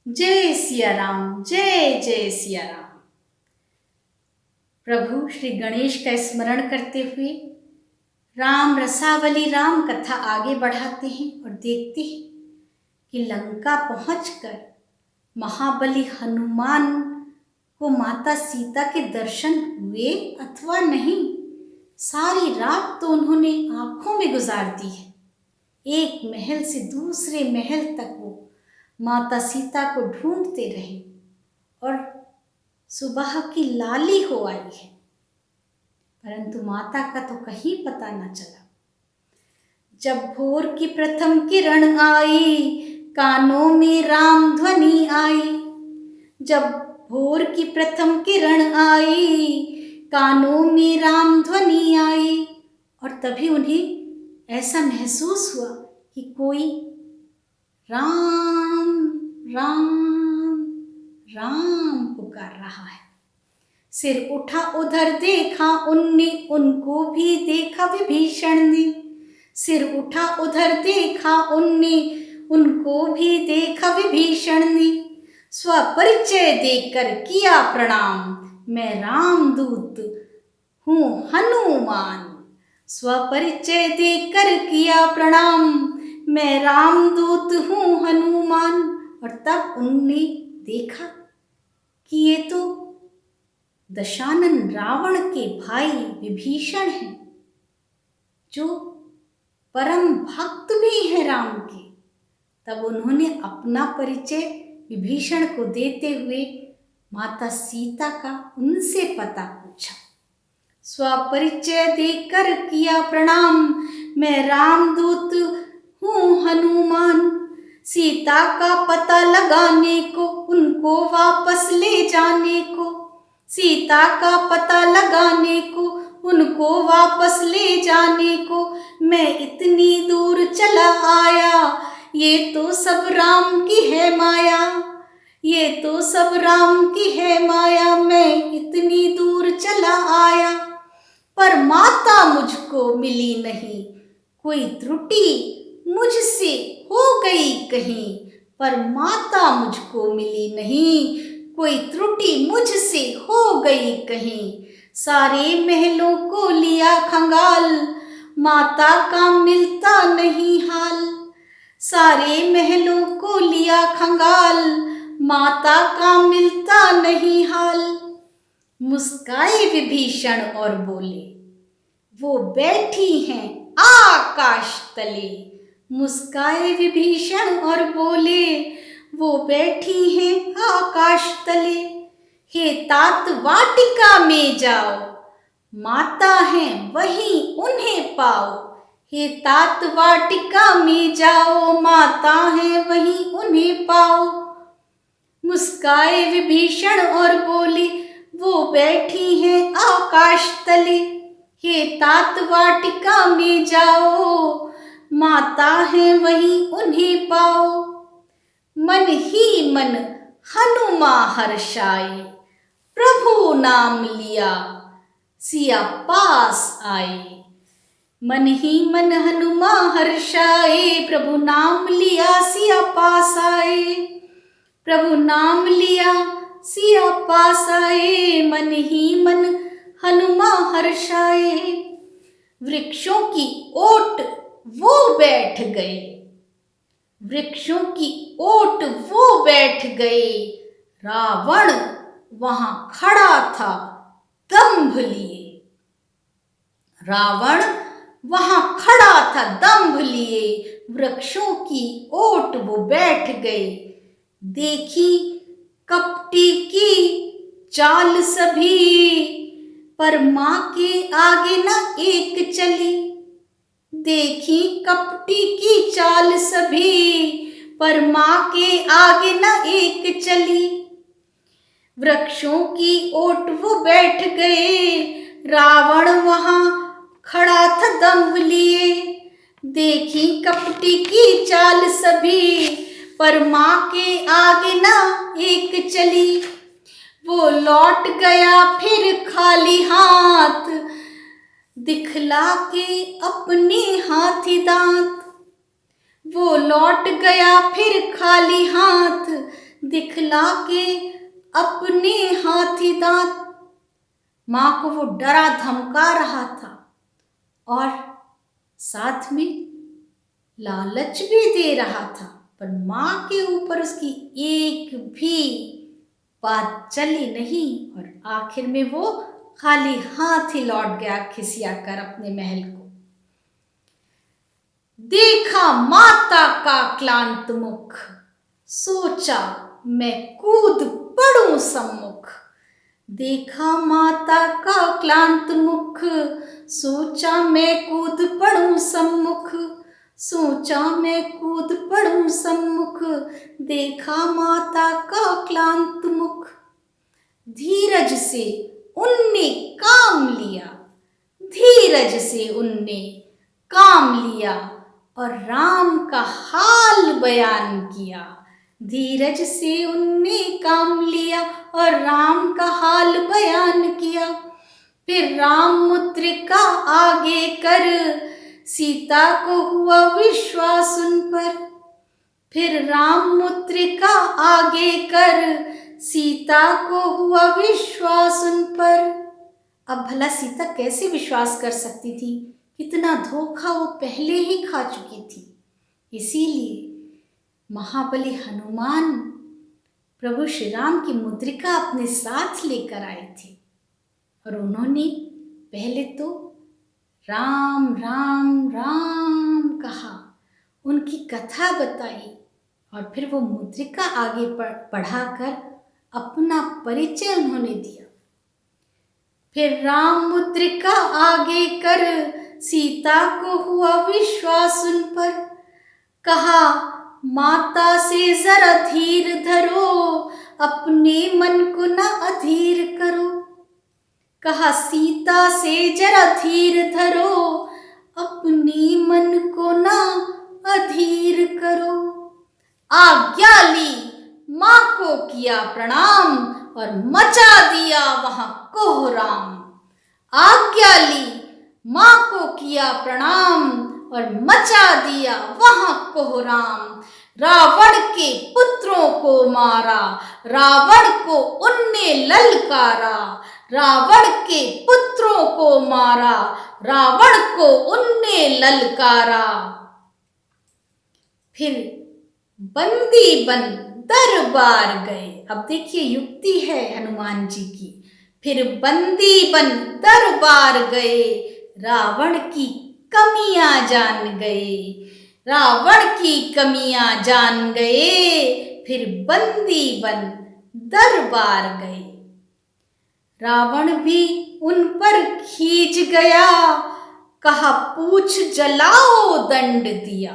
जय सिया राम, जय जय सिया राम। प्रभु श्री गणेश का स्मरण करते हुए राम रसावली राम कथा आगे बढ़ाते हैं और देखते हैं कि लंका पहुंचकर महाबली हनुमान को माता सीता के दर्शन हुए अथवा नहीं। सारी रात तो उन्होंने आंखों में गुजार दी है। एक महल से दूसरे महल तक वो माता सीता को ढूंढते रहे और सुबह की लाली हो आई है, परंतु माता का तो कहीं पता न चला। जब भोर की प्रथम किरण आई, कानों में राम ध्वनि आई। जब भोर की प्रथम किरण आई, कानों में राम ध्वनि आई। और तभी उन्हें ऐसा महसूस हुआ कि कोई राम राम राम पुकार रहा है। सिर उठा उधर देखा उनने, उनको भी देखा विभीषण ने। सिर उठा उधर देखा उनने, उनको भी देखा विभीषण ने। स्वपरिचय देकर किया प्रणाम, मैं रामदूत हूँ हनुमान। स्वपरिचय देकर किया प्रणाम, मैं रामदूत हूँ हनुमान। और तब उनने देखा कि ये तो दशानन रावण के भाई विभीषण हैं, जो परम भक्त भी हैं राम के। तब उन्होंने अपना परिचय विभीषण को देते हुए माता सीता का उनसे पता पूछा। स्वपरिचय देकर किया प्रणाम, मैं रामदूत हूँ हनुमान। सीता का पता लगाने को, उनको वापस ले जाने को। सीता का पता लगाने को, उनको वापस ले जाने को मैं इतनी दूर चला आया। ये तो सब राम की है माया, ये तो सब राम की है माया। मैं इतनी दूर चला आया, पर माता मुझको मिली नहीं। कोई त्रुटि मुझसे हो गई कहीं, पर माता मुझको मिली नहीं। कोई त्रुटि मुझसे हो गई कहीं। सारे महलों को लिया खंगाल, माता का मिलता नहीं हाल। सारे महलों को लिया खंगाल, माता का मिलता नहीं हाल। मुस्काए विभीषण और बोले, वो बैठी हैं आकाश तले। मुस्काए विभीषण और बोले, वो बैठी हैं आकाश तले। हे तात वाटिका में जाओ, माता हैं वहीं उन्हें पाओ। हे तात वाटिका में जाओ, माता हैं वहीं उन्हें पाओ। मुस्काए विभीषण और बोले, वो बैठी हैं आकाश तले। हे तात वाटिका में जाओ, माता हैं वहीं उन्हें पाओ। मन ही मन हनुमा हर्षाए, प्रभु नाम लिया सिया पास आए। मन ही मन हनुमा हर्षाए, प्रभु नाम लिया सिया पास आए। प्रभु नाम लिया सिया पास आए, मन ही मन हनुमा हर्षाए। वृक्षों की ओट वो बैठ गए, वृक्षों की ओट वो बैठ गए। रावण वहां खड़ा था दंभ लिए। रावण वहां खड़ा था दंभ लिए। वृक्षों की ओट वो बैठ गए। देखी कपटी की चाल सभी, पर मां के आगे न एक चली। देखी कपटी की चाल सभी, पर मां के आगे न एक चली। वृक्षों की ओट वो बैठ गए, रावण वहां खड़ा था दंभ लिए। देखी कपटी की चाल सभी, पर मां के आगे न एक चली। वो लौट गया फिर खाली हाथ, दिखला के अपने हाथी दांत। वो लौट गया फिर खाली हाथ, दिखला के अपने हाथी दांत माँ को वो डरा धमका रहा था और साथ में लालच भी दे रहा था, पर माँ के ऊपर उसकी एक भी बात चली नहीं और आखिर में वो खाली हाथ ही लौट गया खिसिया कर अपने महल को। देखा माता का क्लांत मुख, सोचा मैं कूद पड़ूं सम्मुख। देखा माता का क्लांत मुख, सोचा मैं कूद पड़ूं सम्मुख। सोचा मैं कूद पड़ूं सम्मुख, देखा माता का क्लांत मुख। धीरज से उनने काम लिया, धीरज से उनने काम लिया और राम का हाल बयान किया। धीरज से उनने काम लिया और राम का हाल बयान किया। फिर राम मुद्रिका आगे कर, सीता को हुआ विश्वास उन पर। फिर राम मुद्रिका आगे कर, सीता को हुआ विश्वास उन पर। अब भला सीता कैसे विश्वास कर सकती थी? कितना धोखा वो पहले ही खा चुकी थी। इसीलिए महाबली हनुमान प्रभु श्री राम की मुद्रिका अपने साथ लेकर आए थे और उन्होंने पहले तो राम राम राम कहा, उनकी कथा बताई और फिर वो मुद्रिका आगे बढ़ाकर अपना परिचय उन्होंने दिया। फिर राम मुद्रिका आगे कर, सीता को हुआ विश्वास उन पर। कहा माता से जरा धीर धरो, अपने मन को न अधीर करो। कहा सीता से जरा धीर धरो, अपने मन को न अधीर करो। आज्ञा ली माँ को किया प्रणाम और मचा दिया वहां कोहराम। आज्ञा ली माँ को किया प्रणाम और मचा दिया वहां कोहराम। रावण के पुत्रों को मारा, रावण को उनने ललकारा। रावण के पुत्रों को मारा, रावण को उनने ललकारा। फिर बंदी बन दरबार गए। अब देखिए युक्ति है हनुमान जी की। फिर बंदी बन दरबार गए, रावण की कमियां जान गए। रावण की कमियां जान गए, फिर बंदी बन दरबार गए। रावण भी उन पर खींच गया, कहा पूछ जलाओ दंड दिया।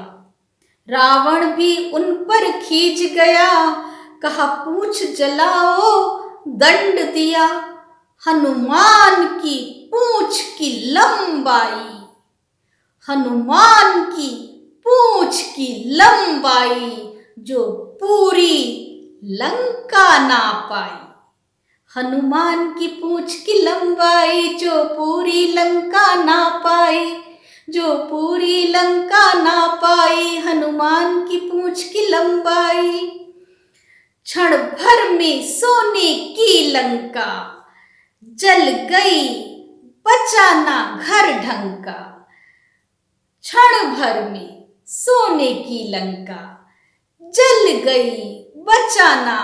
रावण भी उन पर खींच गया, कहा पूछ जलाओ दंड दिया। हनुमान की पूंछ की लंबाई, हनुमान की पूंछ की लंबाई, जो पूरी लंका ना पाई। हनुमान की पूंछ की लंबाई, जो पूरी लंका ना पाई। जो पूरी लंका ना पाई, हनुमान की पूंछ की लंबाई। क्षण भर में सोने की लंका, जल गई बचा ना घर ढंका। क्षण भर में सोने की लंका, जल गई बचा ना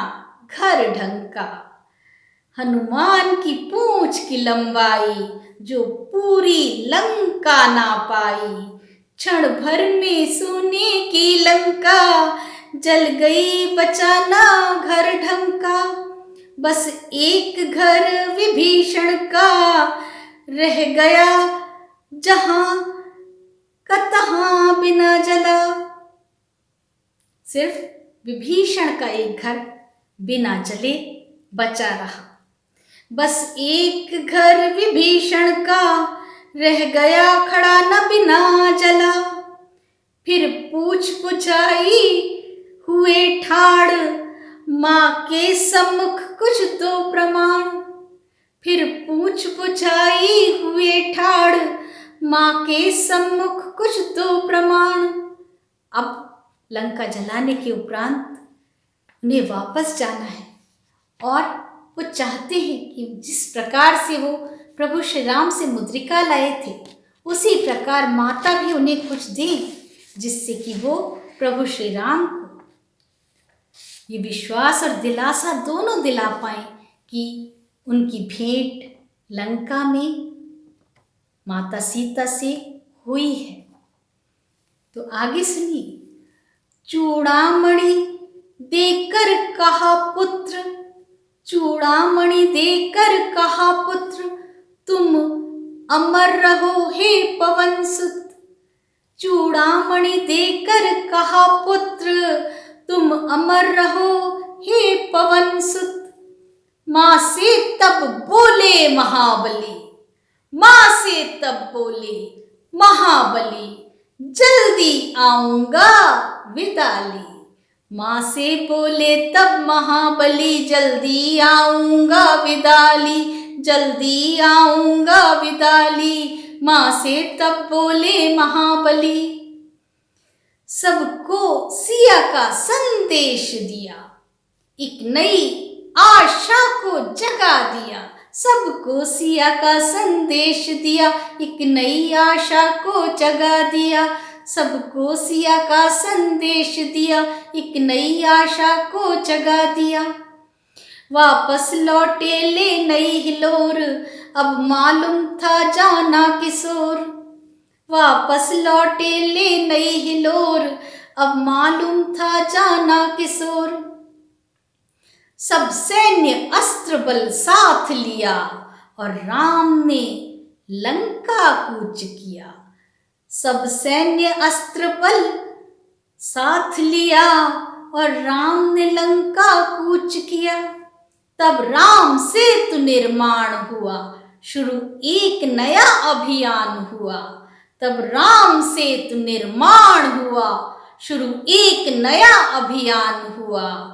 घर ढंका। हनुमान की पूंछ की लंबाई, जो पूरी लंका ना पाई। क्षण भर में सोने की लंका, जल गई बचा ना घर ढंका। बस एक घर विभीषण का रह गया, जहां का तहां बिना जला। सिर्फ विभीषण का एक घर बिना जले बचा रहा। बस एक घर विभीषण का रह गया, खड़ा न बिना जला। फिर पूछ पुछाई हुए ठाड़, माँ के सम्मुख कुछ तो प्रमाण। फिर पूछ पुछाई हुए ठाड़, माँ के सम्मुख कुछ तो प्रमाण। अब लंका जलाने के उपरांत उन्हें वापस जाना है और वो चाहते हैं कि जिस प्रकार से वो प्रभु श्री राम से मुद्रिका लाए थे उसी प्रकार माता भी उन्हें कुछ दें, जिससे कि वो प्रभु श्री राम को ये विश्वास और दिलासा दोनों दिला पाए कि उनकी भेंट लंका में माता सीता से हुई है। तो आगे सुनिए। चूड़ामणि देकर कहा पुत्र, चूड़ामणि देकर कहा पुत्र, तुम अमर रहो हे पवन सुत। चूड़ामणि देकर कहा पुत्र, तुम अमर रहो हे पवन सुत। मां से तब बोले महाबली, मां से तब बोले महाबली, जल्दी आऊंगा विदा ली। मां से बोले तब महाबली, जल्दी आऊंगा विदा ली, जल्दी आऊंगा विदा ली। मां से तब बोले महाबली। सबको सिया का संदेश दिया, एक नई आशा को जगा दिया। सबको सिया का संदेश दिया, एक नई आशा को जगा दिया। सबको सिया का संदेश दिया, एक नई आशा को जगा दिया। वापस लौटे ले नई हिलोर, अब मालूम था जाना किशोर। वापस लौटे ले नई हिलोर, अब मालूम था जाना किशोर। सब सैन्य अस्त्र बल साथ लिया और राम ने लंका कूच किया। सब सैन्य अस्त्र बल साथ लिया और राम ने लंका कूच किया। तब राम सेतु निर्माण हुआ, शुरू एक नया अभियान हुआ। तब राम सेतु निर्माण हुआ, शुरू एक नया अभियान हुआ।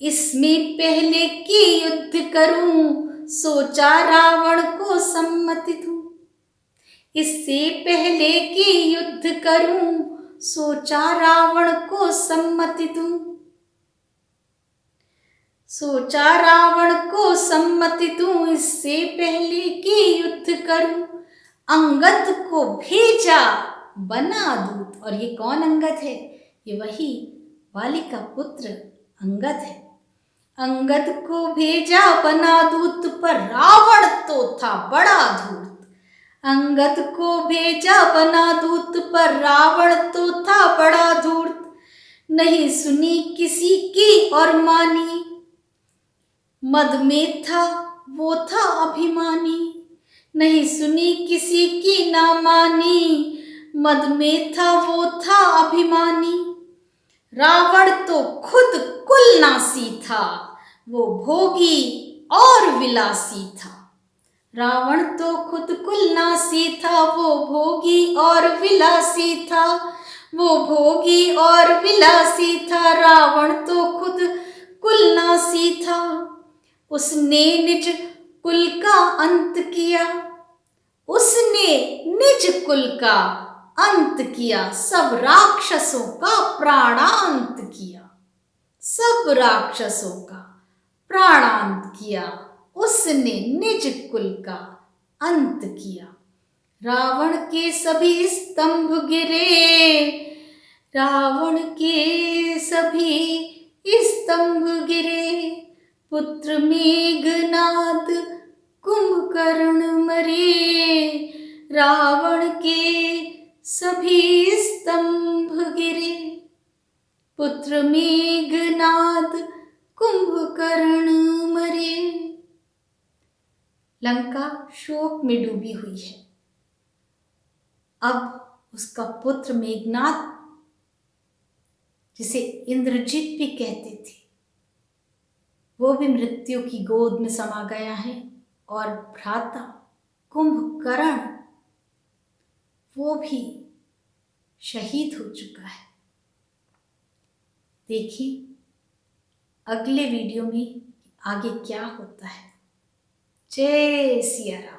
इसमें पहले कि युद्ध करूं, सोचा रावण को सम्मति दूं। इससे पहले कि युद्ध करूं, सोचा रावण को सम्मति दूं। सोचा रावण को सम्मति दूं, इससे पहले कि युद्ध करूं। अंगद को भेजा बना दूत। और ये कौन अंगद है? ये वही वाली का पुत्र अंगद है। अंगद को भेजा बना दूत, पर रावण तो था बड़ा धूर्त। अंगद को भेजा बना दूत, पर रावण तो था बड़ा धूर्त। नहीं सुनी किसी की और मानी, मद में था वो था अभिमानी। नहीं सुनी किसी की ना मानी, मद में था वो था अभिमानी। रावण तो खुद कुलनासी था, वो भोगी और विलासी था। रावण तो खुद कुलनासी था, वो भोगी और विलासी था। वो भोगी और विलासी था, रावण तो खुद कुलनासी था। उसने निज कुल का अंत किया, उसने निज कुल का अंत किया। सब राक्षसों का प्राणांत किया, सब राक्षसों का प्राणांत किया। उसने निज कुल का अंत किया। रावण के सभी स्तंभ गिरे, रावण के सभी स्तंभ गिरे। पुत्र मेघनाद कुंभकर्ण मरे, रावण के सभी स्तंभ गिरे। पुत्र मेघनाद कुंभकर्ण मरे। लंका शोक में डूबी हुई है। अब उसका पुत्र मेघनाद, जिसे इंद्रजीत भी कहते थे, वो भी मृत्यु की गोद में समा गया है। और भ्राता कुंभकर्ण, वो भी शहीद हो चुका है। देखिए अगले वीडियो में आगे क्या होता है। जय सिया राम।